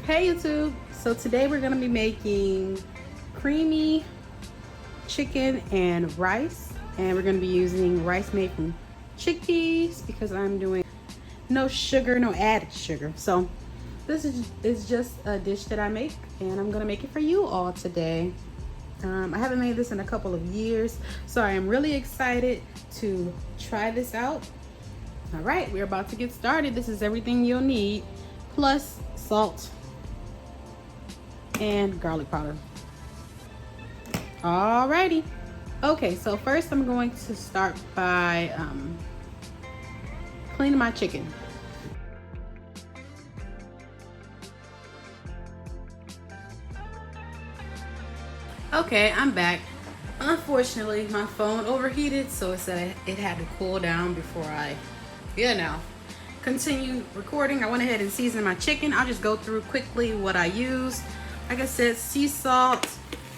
Hey YouTube! So today we're gonna be making creamy chicken and rice, and we're gonna be using rice made from chickpeas because I'm doing no sugar, no added sugar. So this is just a dish that I make, and I'm gonna make it for you all today. I haven't made this in a couple of years, so I am really excited to try this out. All right, we're about to get started. This is everything you'll need, plus salt and garlic powder. Alrighty. Okay, so first I'm going to start by cleaning my chicken. Okay, I'm back. Unfortunately, my phone overheated, so it said it had to cool down before I, continue recording. I went ahead and seasoned my chicken. I'll just go through quickly what I used. Like I said, sea salt,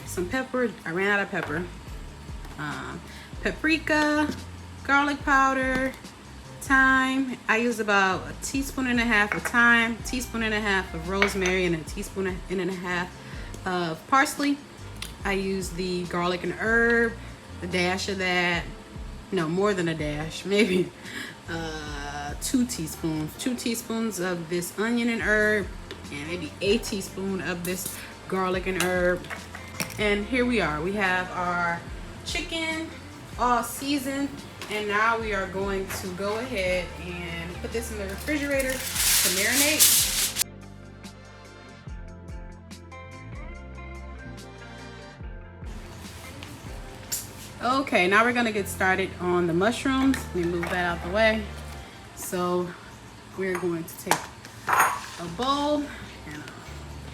some pepper. I ran out of pepper. Paprika, garlic powder, thyme. I used about a teaspoon and a half of thyme, teaspoon and a half of rosemary, and a teaspoon and a half of parsley. I used the garlic and herb, a dash of that. No, more than a dash, maybe 2 teaspoons of this onion and herb, and maybe a teaspoon of this garlic and herb. And here we are. We have our chicken all seasoned, and now we are going to go ahead and put this in the refrigerator to marinate. Okay, now we're gonna get started on the mushrooms. Let me move that out the way. So we're going to take a bowl and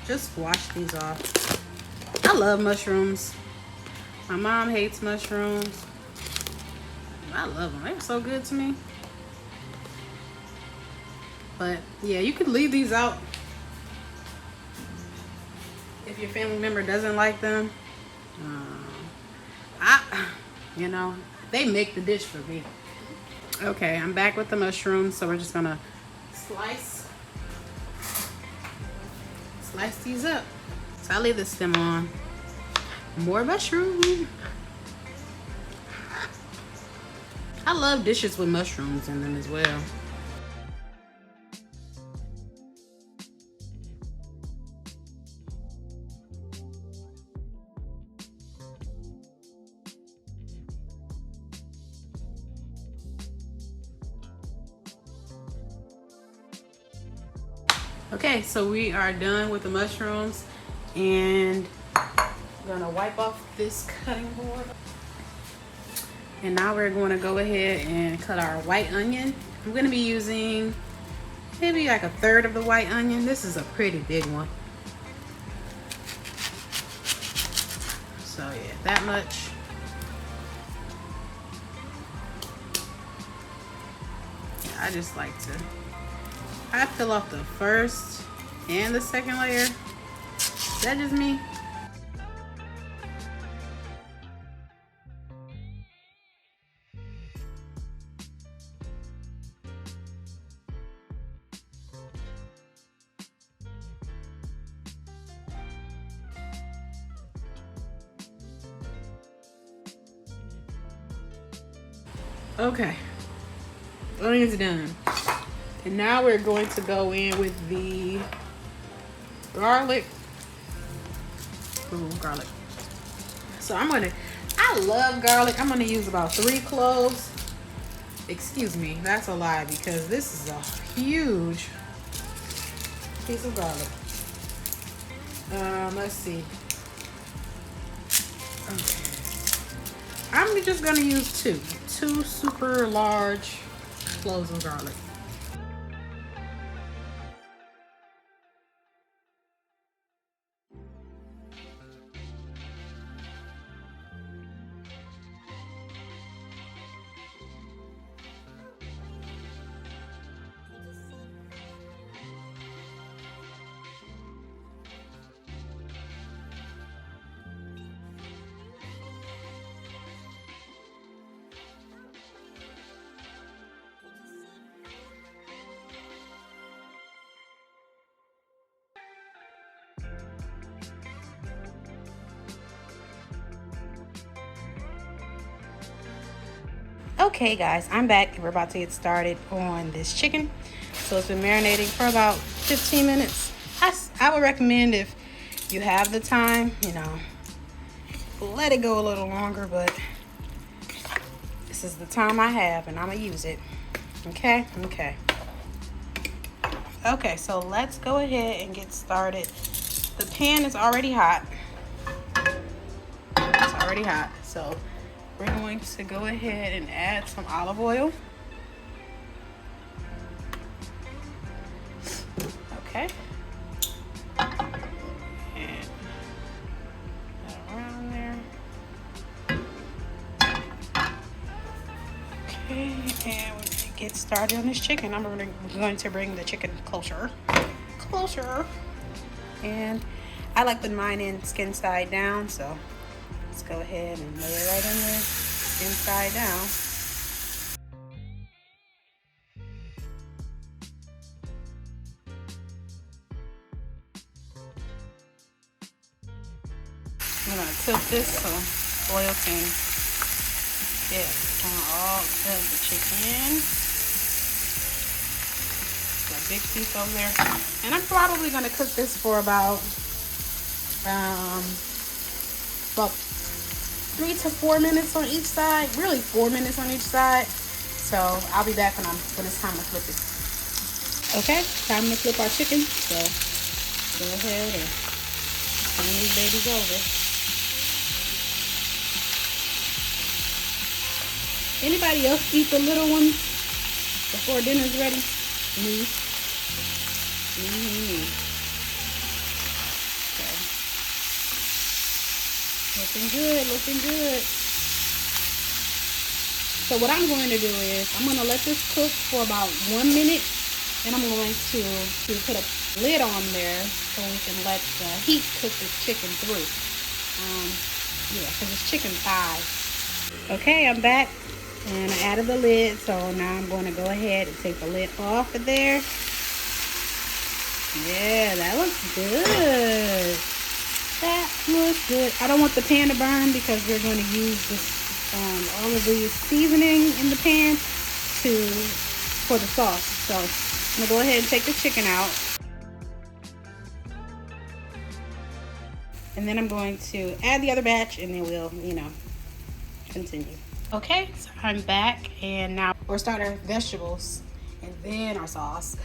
just wash these off. I love mushrooms. My mom hates mushrooms. I love them. They're so good to me. But yeah, you could leave these out if your family member doesn't like them. They make the dish for me. Okay, I'm back with the mushrooms, so we're just gonna slice these up. So I leave the stem on. More mushroom. I love dishes with mushrooms in them as well. Okay, so we are done with the mushrooms, and I'm gonna wipe off this cutting board. And now we're going to go ahead and cut our white onion. I'm gonna be using maybe like a third of the white onion. This is a pretty big one. So yeah, that much. I just like to, I peel off the first and the second layer. Is that just me? Okay, onions done. And now we're going to go in with the garlic. Ooh, garlic. So I love garlic. I'm gonna use about 3 cloves. Excuse me, that's a lie because this is a huge piece of garlic. Let's see. Okay. I'm just gonna use 2 super large cloves of garlic. Okay guys, I'm back. We're about to get started on this chicken. So it's been marinating for about 15 minutes. I would recommend, if you have the time, you know, let it go a little longer, but this is the time I have and I'm gonna use it. Okay. Okay, so let's go ahead and get started. The pan is already hot. It's already hot. So we're going to go ahead and add some olive oil. Okay. And that around there. Okay, and we're gonna get started on this chicken. We're going to bring the chicken closer. And I like to mine in skin side down, so let's go ahead and lay it right in there, skin side down. I'm gonna tilt this so oil can get on all of the chicken. Got a big piece over there, and I'm probably gonna cook this for about 3 to 4 minutes on each side. Really 4 minutes on each side. So I'll be back when it's time to flip it. Okay, time to flip our chicken. So go ahead and turn these babies over. Anybody else eat the little ones before dinner's ready? Me. Okay. Looking good. So what I'm going to do is I'm going to let this cook for about 1 minute, and I'm going to put a lid on there so we can let the heat cook the chicken through. Yeah, because it's chicken thighs. Okay, I'm back. And I added the lid, so now I'm going to go ahead and take the lid off of there. Yeah, that looks good. I don't want the pan to burn because we're going to use this all of the seasoning in the pan for the sauce. So I'm going to go ahead and take the chicken out. And then I'm going to add the other batch, and then we'll, continue. Okay, so I'm back, and now we'll start our vegetables and then our sauce.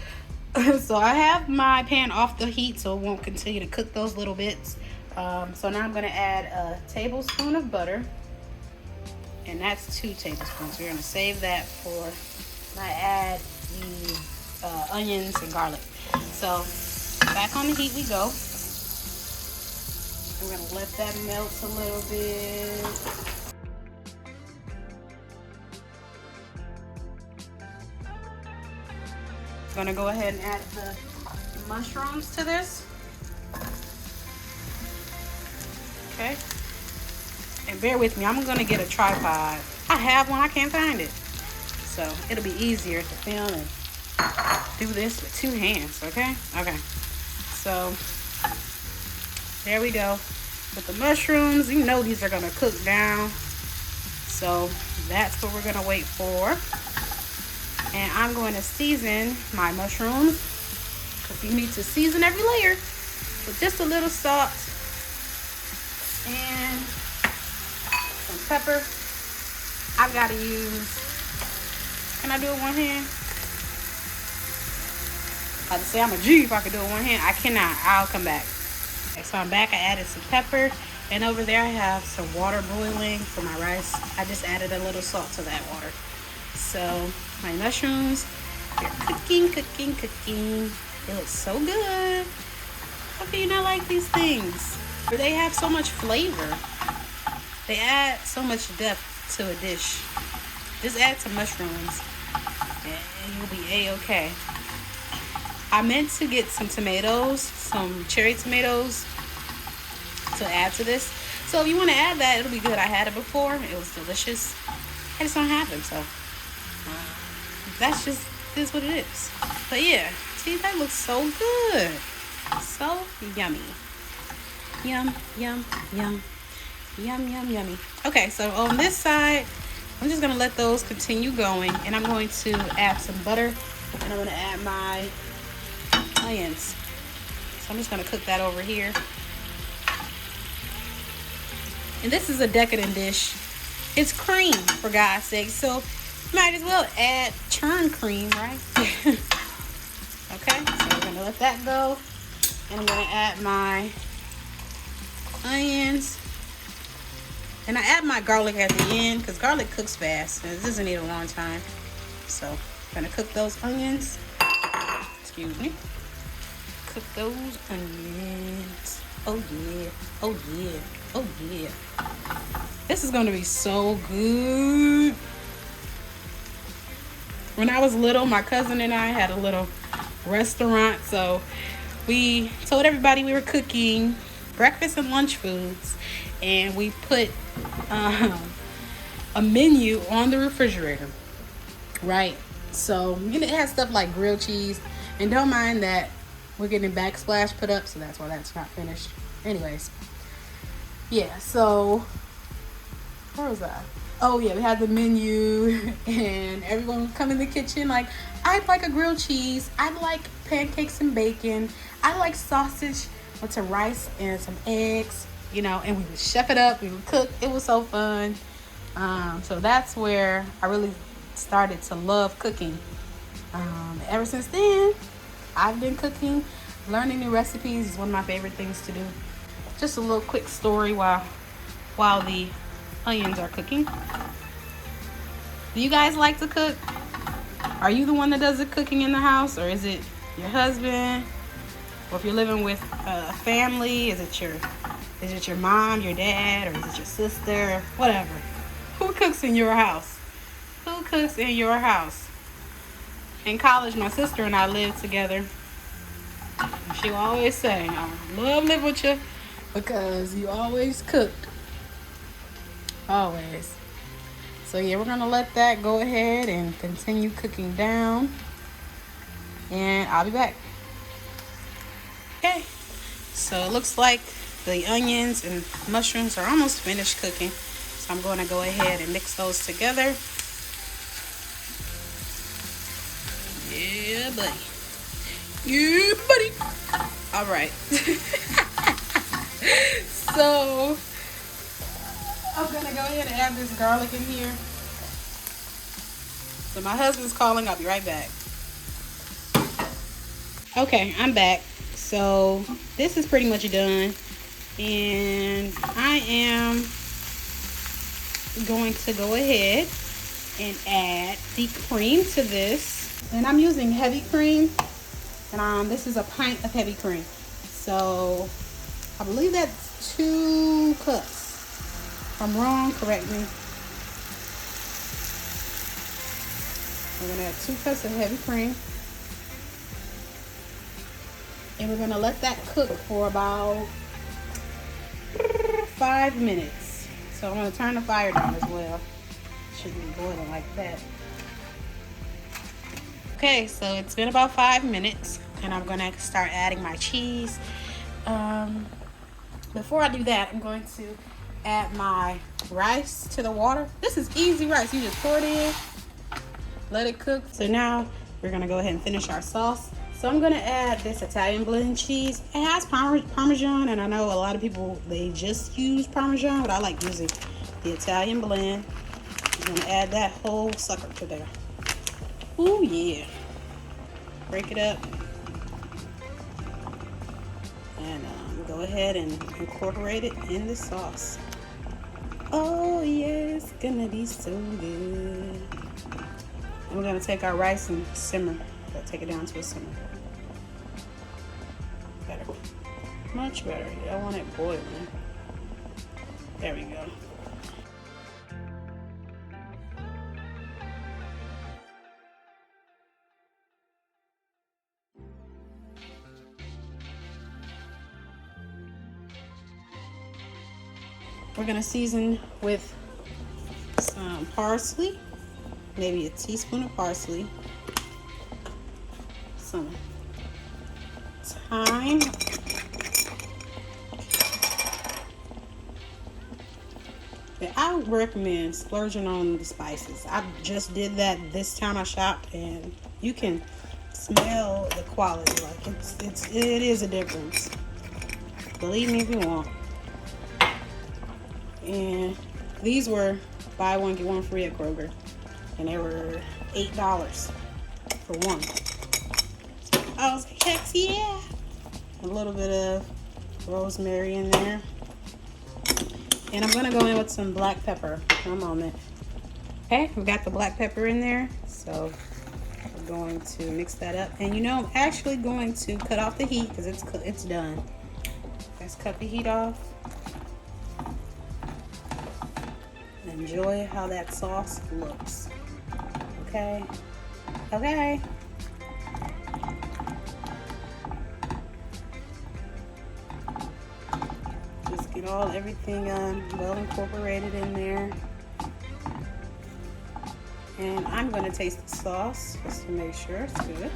So I have my pan off the heat so it won't continue to cook those little bits. So now I'm going to add a tablespoon of butter, and that's 2 tablespoons. We're going to save that for when I add the onions and garlic. So back on the heat we go. We're going to let that melt a little bit. Gonna go ahead and add the mushrooms to this. Okay, and bear with me, I'm gonna get a tripod. I have one, I can't find it, so it'll be easier to film and do this with 2 hands. Okay, so there we go with the mushrooms. You know these are gonna cook down, so that's what we're gonna wait for. And I'm going to season my mushrooms, because you need to season every layer with just a little salt and some pepper. I've got to use, can I do it with one hand? I'd say I'm a G if I could do it with one hand. I cannot. I'll come back. Okay, so I'm back. I added some pepper, and over there I have some water boiling for my rice. I just added a little salt to that water. So my mushrooms, they're cooking. They look so good. How can you not like these things? They have so much flavor. They add so much depth to a dish. Just add some mushrooms and you'll be a-okay. I meant to get some tomatoes, some cherry tomatoes to add to this. So if you want to add that, it'll be good. I had it before. It was delicious. I just don't have them, so that's just is what it is. But yeah, see, that looks so good. So yummy. Yum. Okay, so on this side, I'm just gonna let those continue going, and I'm going to add some butter, and I'm gonna add my onions. So I'm just gonna cook that over here. And this is a decadent dish. It's cream, for God's sake, so might as well add churn cream, right? Okay, so we're gonna let that go, and I'm gonna add my onions, and I add my garlic at the end because garlic cooks fast and it doesn't need a long time. So I'm gonna cook those onions. Excuse me. Cook those onions. Oh yeah, oh yeah, oh yeah. This is gonna be so good. When I was little, my cousin and I had a little restaurant, so we told everybody we were cooking breakfast and lunch foods, and we put a menu on the refrigerator, right? So it has stuff like grilled cheese, and don't mind that we're getting backsplash put up, so that's why that's not finished. Anyways, yeah, so where was I? Oh yeah, we had the menu, and everyone would come in the kitchen like, I'd like a grilled cheese, I'd like pancakes and bacon, I like sausage with some rice and some eggs, you know, and we would chef it up, we would cook. It was so fun. So that's where I really started to love cooking. Ever since then, I've been cooking. Learning new recipes is one of my favorite things to do. Just a little quick story while the onions are cooking. Do you guys like to cook? Are you the one that does the cooking in the house, or is it your husband? Or if you're living with a family, is it your mom, your dad, or is it your sister? Whatever. Who cooks in your house? Who cooks in your house? In college, my sister and I lived together. She will always say, I love living with you because you always cooked. Always. So yeah, we're going to let that go ahead and continue cooking down. And I'll be back. Okay, so it looks like the onions and mushrooms are almost finished cooking. So I'm going to go ahead and mix those together. Yeah, buddy. Yeah, buddy. All right. So I'm going to go ahead and add this garlic in here. So my husband's calling. I'll be right back. Okay, I'm back. So this is pretty much done, and I am going to go ahead and add the cream to this, and I'm using heavy cream, and this is a pint of heavy cream, so I believe that's 2 cups. If I'm wrong, correct me. I'm gonna add 2 cups of heavy cream. And we're gonna let that cook for about 5 minutes. So I'm gonna turn the fire down as well. Shouldn't be boiling like that. Okay, so it's been about 5 minutes, and I'm gonna start adding my cheese. Before I do that, I'm going to add my rice to the water. This is easy rice. You just pour it in, let it cook. So now we're gonna go ahead and finish our sauce. So I'm gonna add this Italian blend cheese. It has Parmesan, and I know a lot of people, they just use Parmesan, but I like using the Italian blend. I'm gonna add that whole sucker to there. Ooh yeah. Break it up. And go ahead and incorporate it in the sauce. Oh yeah, it's gonna be so good. And we're gonna take our rice and simmer. Take it down to a simmer. Better. Much better. You don't want it boiling. There we go. We're gonna season with some parsley, maybe a teaspoon of parsley, some thyme, I would recommend splurging on the spices. I just did that this time I shopped, and you can smell the quality. Like it is a difference. Believe me if you want. And these were buy one get one free at Kroger, and they were $8 for one. So I was like, heck yeah! A little bit of rosemary in there. And I'm gonna go in with some black pepper for a moment. Okay, we got the black pepper in there. So we're going to mix that up. And you know, I'm actually going to cut off the heat because it's done. Let's cut the heat off. Enjoy how that sauce looks. Okay. Okay. Just get everything well incorporated in there. And I'm going to taste the sauce just to make sure it's good.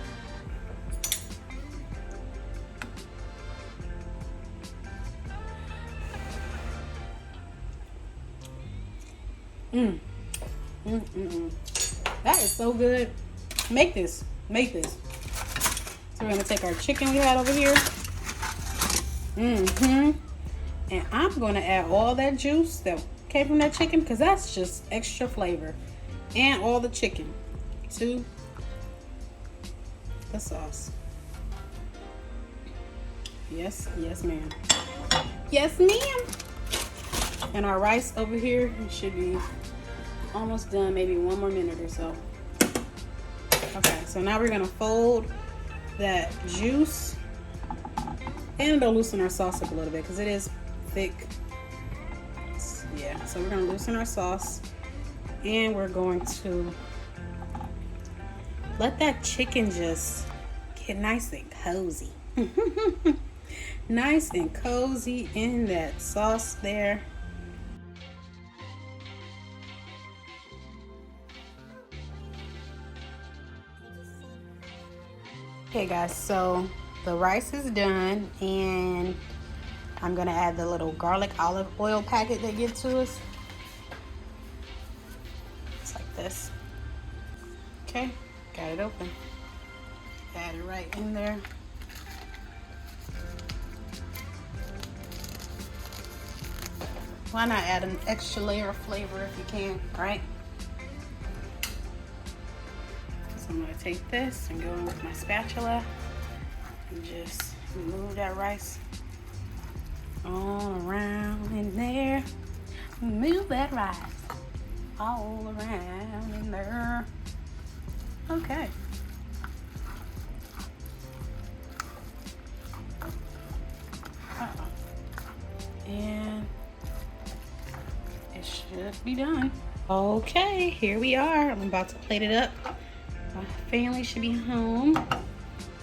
That is so good. Make this. So we're gonna take our chicken we had over here. And I'm gonna add all that juice that came from that chicken because that's just extra flavor. And all the chicken to the sauce. Yes, ma'am. Yes, ma'am. And our rice over here should be almost done, maybe one more minute or so. Okay, so now we're gonna fold that juice, and it'll loosen our sauce up a little bit because it is thick. Yeah, so we're gonna loosen our sauce, and we're going to let that chicken just get nice and cozy. Nice and cozy in that sauce there. Okay guys, so the rice is done, and I'm gonna add the little garlic olive oil packet they give to us. It's like this. Okay, got it open. Add it right in there. Why not add an extra layer of flavor if you can, right? So I'm gonna take this and go in with my spatula and just move that rice all around in there. Move that rice all around in there. Okay. And it should be done. Okay, here we are. I'm about to plate it up. My family should be home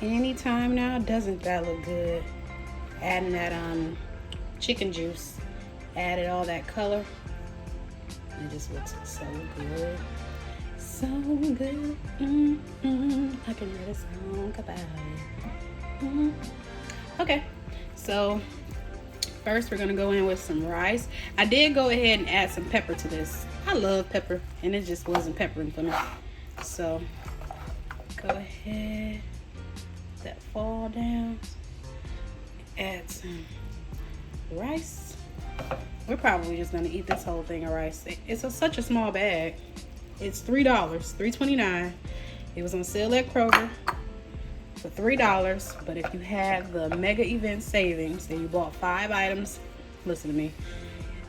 anytime now. Doesn't that look good? Adding that chicken juice, added all that color. It just looks so good. So good. I can write a song about it. Okay, so first we're gonna go in with some rice. I did go ahead and add some pepper to this. I love pepper, and it just wasn't peppering for me. So go ahead, let that fall down. Add some rice. We're probably just gonna eat this whole thing of rice. It's such a small bag. It's $3, $3.29. It was on sale at Kroger for $3. But if you had the mega event savings and you bought 5 items, listen to me,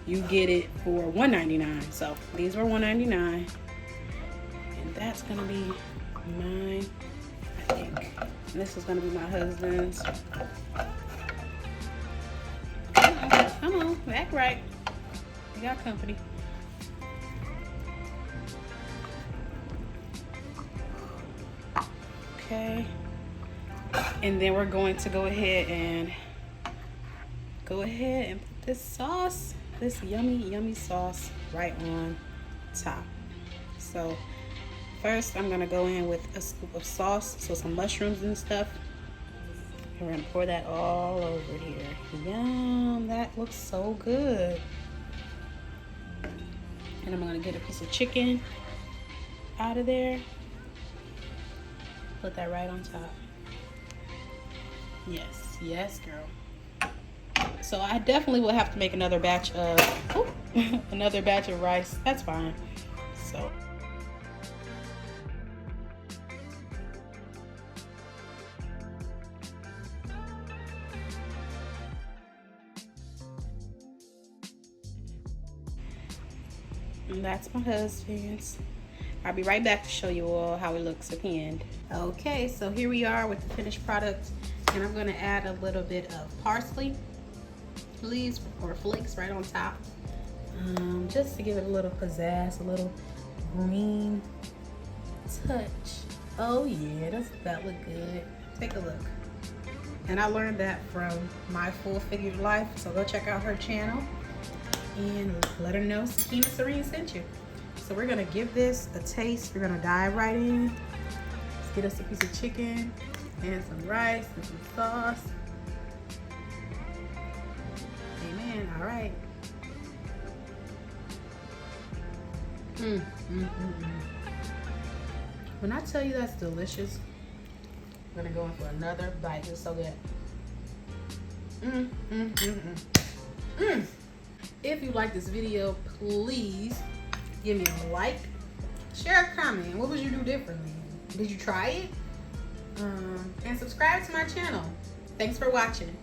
you get it for $1.99. So these were $1.99, and that's gonna be mine, I think. And this is gonna be my husband's. Come on, act right. You got company. Okay. And then we're going to go ahead and put this sauce, this yummy sauce right on top. So first I'm gonna go in with a scoop of sauce, so some mushrooms and stuff. And we're gonna pour that all over here. Yum, that looks so good. And I'm gonna get a piece of chicken out of there. Put that right on top. Yes, yes, girl. So I definitely will have to make another batch of another batch of rice. That's fine. So and that's my husband's. I'll be right back to show you all how it looks at the end. Okay, so here we are with the finished product, and I'm gonna add a little bit of parsley leaves or flakes right on top, just to give it a little pizzazz, a little green touch. Oh yeah, doesn't that look good? Take a look. And I learned that from My Full Figured Life, so go check out her channel and let her know Sakina Serene sent you. So we're gonna give this a taste. We're gonna dive right in. Let's get us a piece of chicken and some rice and some sauce. Amen. All right. When I tell you that's delicious, I'm gonna go in for another bite. It's so good. If you like this video, please give me a like, share a comment. What would you do differently? Did you try it? And subscribe to my channel. Thanks for watching.